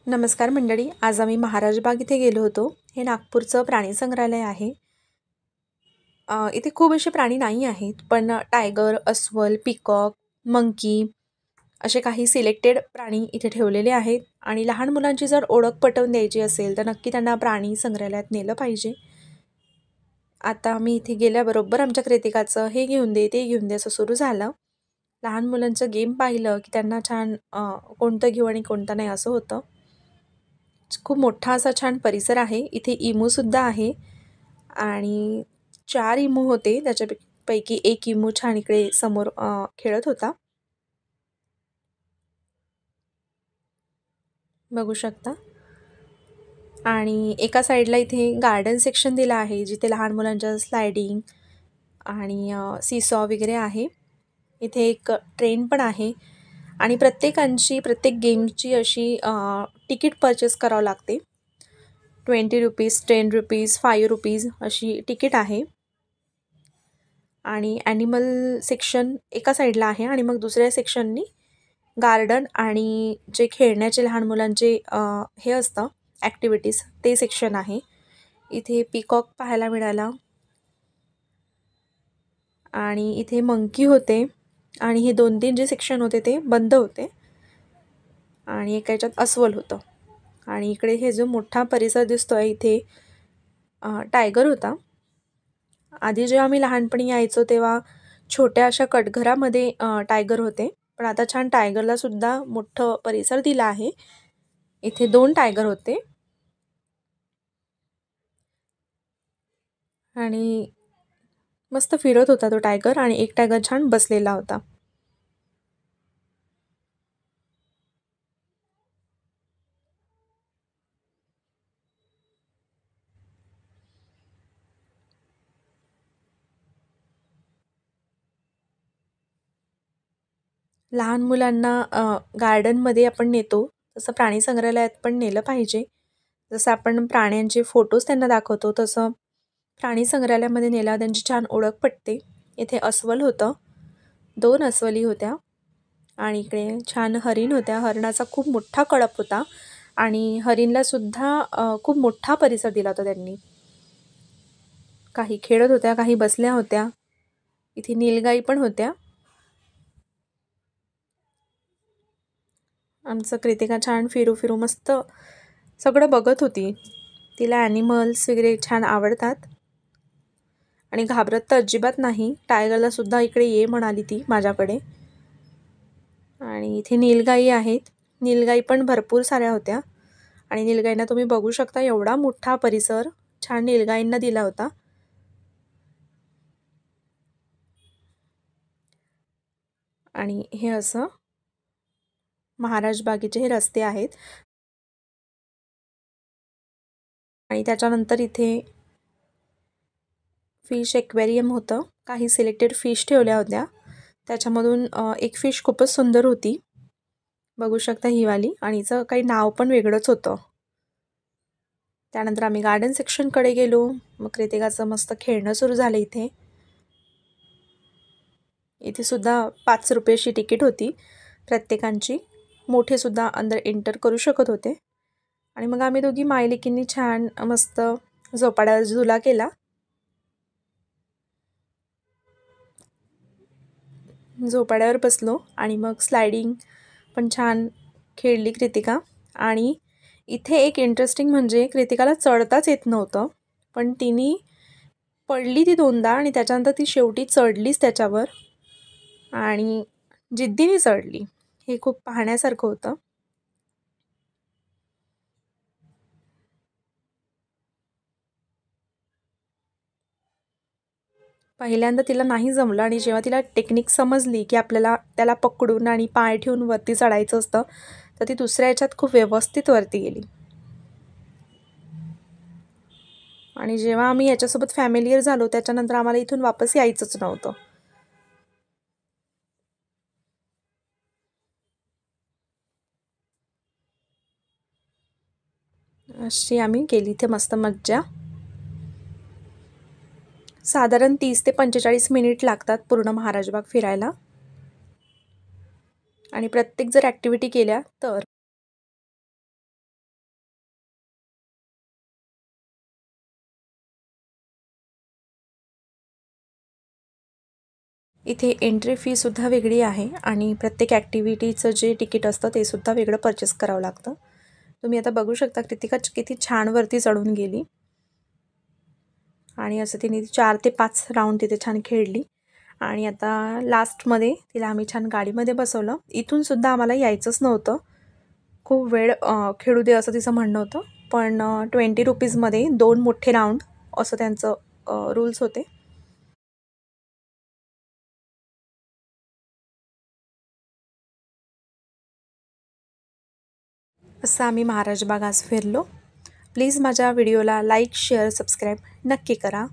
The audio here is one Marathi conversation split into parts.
नमस्कार मंडळी. आज आम्ही महाराजबाग इथे गेलो होतो. हे नागपूरचं प्राणी संग्रहालय आहे. इथे खूप असे प्राणी नाही आहेत, पण टायगर, अस्वल, पिकॉक, मंकी असे काही सिलेक्टेड प्राणी इथे ठेवलेले आहेत. आणि लहान मुलांची जर ओळख पटवून द्यायची असेल तर नक्की त्यांना प्राणी संग्रहालयात नेलं पाहिजे. आता आम्ही इथे गेल्याबरोबर आमच्या कृतिकाचं हे घेऊन दे, ते घेऊन दे असं सुरू झालं. लहान मुलांचं गेम पाहिलं की त्यांना छान कोणतं घेऊ आणि कोणतं नाही असं होतं. खूप मोठा असा छान परिसर आहे. इथे इमूसुद्धा आहे आणि 4 इमू होते. त्याच्यापैकी एक इमू छान इकडे समोर खेळत होता. बघू शकता. आणि एका साईडला इथे गार्डन सेक्शन दिलं आहे, जिथे लहान मुलांच्या स्लायडिंग आणि सीसॉ वगैरे आहे. इथे एक ट्रेन पण आहे आणि प्रत्येक गेमची अशी तिकीट परचेस करावं लागते. ₹20, ₹10, ₹5 अशी तिकीट आहे. आणि ॲनिमल सेक्शन एका साईडला आहे आणि मग दुसऱ्या सेक्शननी गार्डन आणि जे खेळण्याचे लहान मुलांचे हे असतं ॲक्टिव्हिटीज ते सेक्शन आहे. इथे पिकॉक पाहायला मिळाला आणि इथे मंकी होते आणि हे 2-3 जे सेक्शन होते ते बंद होते आणि एका ह्याच्यात अस्वल होतं. आणि इकडे हे जो मोठा परिसर दिसतोय इथे टायगर होता. आधी जेव्हा आम्ही लहानपणी यायचो तेव्हा छोट्या अशा कटघरामध्ये टायगर होते, पण आता छान टायगरला सुद्धा मोठं परिसर दिला आहे. इथे 2 टायगर होते आणि मस्त फिरत होता तो टायगर आणि एक टायगर छान बसलेला होता. लहान मुलांना गार्डनमध्ये आपण नेतो, तसं प्राणी संग्रहालयात पण नेलं पाहिजे. जसं आपण प्राण्यांचे फोटोज त्यांना दाखवतो, तसं प्राणी संग्रहालयामध्ये नेल्यावर त्यांची छान ओळख पटते. इथे अस्वल होतं, 2 अस्वली होत्या आणि इकडे छान हरीण होत्या. हरणाचा खूप मोठा कळप होता आणि हरीणला सुद्धा खूप मोठा परिसर दिला होता त्यांनी. काही खेळत होत्या, काही बसल्या होत्या. इथे नीलगाई पण होत्या. आमचं कृतिका छान फिरू फिरू मस्त सगळं बघत होती. तिला ॲनिमल्स वगैरे छान आवडतात आणि घाबरत तर अजिबात नाही. टायगरला सुद्धा इकडे ये म्हणाली ती माझ्याकडे. आणि इथे नीलगाई आहेत. नीलगाई पण भरपूर साऱ्या होत्या आणि नीलगाईंना तुम्ही बघू शकता एवढा मोठा परिसर छान नीलगाईंना दिला होता. आणि हे असं महाराज बागेचे हे रस्ते आहेत आणि त्याच्यानंतर इथे फिश एक्वेरियम होतं. काही सिलेक्टेड फिश ठेवल्या होत्या. त्याच्यामधून एक फिश खूपच सुंदर होती. बघू शकता ही वाली आणि हिचं काही नाव पण वेगळंच होतं. त्यानंतर आम्ही गार्डन सेक्शनकडे गेलो. मग कृतिकाचं मस्त खेळणं सुरू झालं इथे. इथे सुद्धा ₹5ची तिकीट होती प्रत्येकांची. मोठेसुद्धा अंदर एंटर करू शकत होते. आणि मग आम्ही दोघी मायलेकींनी छान मस्त झोपाळ्यावर झुला केला. झोपाळ्यावर बसलो आणि मग स्लायडिंग पण छान खेळली कृतिका. आणि इथे एक इंटरेस्टिंग म्हणजे कृतिकाला चढताच येत नव्हतं, पण तिने पडली ती 2दा आणि त्याच्यानंतर ती शेवटी चढलीच त्याच्यावर आणि जिद्दीने चढली. हे खूप पाहण्यासारखं होतं. पहिल्यांदा तिला नाही जमलं आणि जेव्हा तिला टेक्निक समजली की आपल्याला त्याला पकडून आणि पाय ठेवून वरती चढायचं असतं, तर ती दुसऱ्या ह्याच्यात खूप व्यवस्थित वरती गेली. आणि जेव्हा आम्ही याच्यासोबत फॅमिलियर झालो त्याच्यानंतर आम्हाला इथून वापस यायचंच नव्हतं. अशी आम्ही केली इथे मस्त मज्जा. साधारण 30 ते 45 मिनिट लागतात पूर्ण महाराजबाग फिरायला. आणि प्रत्येक जर ॲक्टिव्हिटी केल्या तर इथे एंट्री फीसुद्धा वेगळी आहे आणि प्रत्येक ॲक्टिव्हिटीचं जे तिकीट असतं ते सुद्धा वेगळं परचेस करावं लागतं. तुम्ही आता बघू शकता कृतिका किती छान वरती चढून गेली आणि असं तिने 4 ते 5 राऊंड तिथे छान खेळली आणि आता लास्टमध्ये तिला आम्ही छान गाडीमध्ये बसवलं. इथून सुद्धा आम्हाला यायचंच नव्हतं. खूप वेळ खेळू दे असं तिचं म्हणणं होतं. पण ₹20 2 मोठे राऊंड असं त्यांचं रूल्स होते. असं आम्ही महाराज बाग आज फिरलो. प्लीज माझ्या व्हिडिओला लाईक, शेअर, सबस्क्राईब नक्की करा.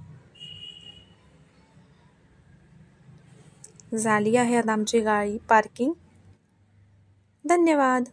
झाली आहे आता आमची गाडी पार्किंग. धन्यवाद.